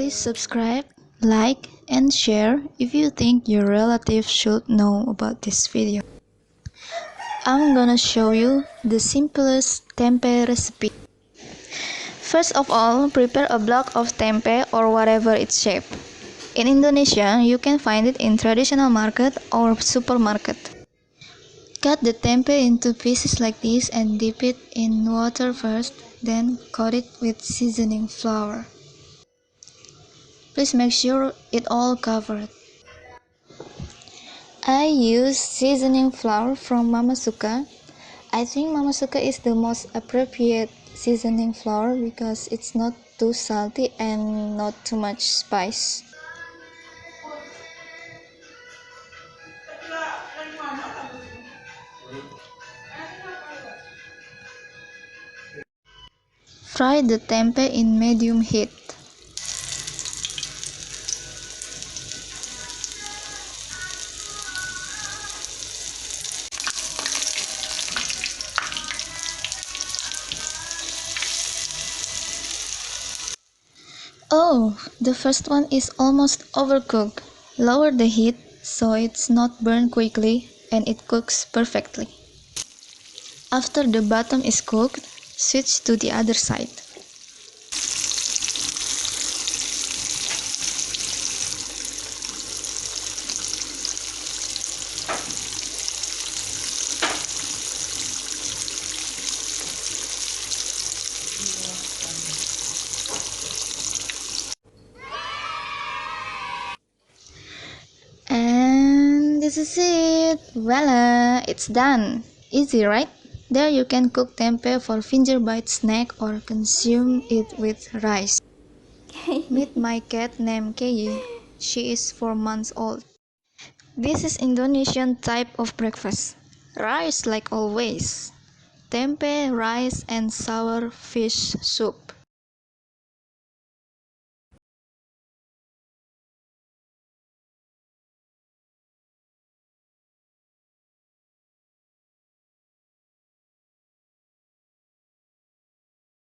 Please subscribe, like, and share if you think your relative should know about this video. I'm gonna show you the simplest tempeh recipe. First of all, prepare a block of tempeh or whatever its shape. In Indonesia, you can find it in traditional market or supermarket. Cut the tempeh into pieces like this and dip it in water first, then coat it with seasoning flour. Please make sure it all covered. I use seasoning flour from Mama Suka. I think Mama Suka is the most appropriate seasoning flour because it's not too salty and not too much spice. Fry the tempeh in medium heat. Oh, the first one is almost overcooked. Lower the heat so it's not burned quickly and it cooks perfectly. After the bottom is cooked, switch to the other side. And this is it. Voila, it's done. Easy, right? There you can cook tempeh for finger bite snack or consume it with rice. Meet my cat named Kei. She is 4 months old. This is Indonesian type of breakfast. Rice like always. Tempeh, rice, and sour fish soup.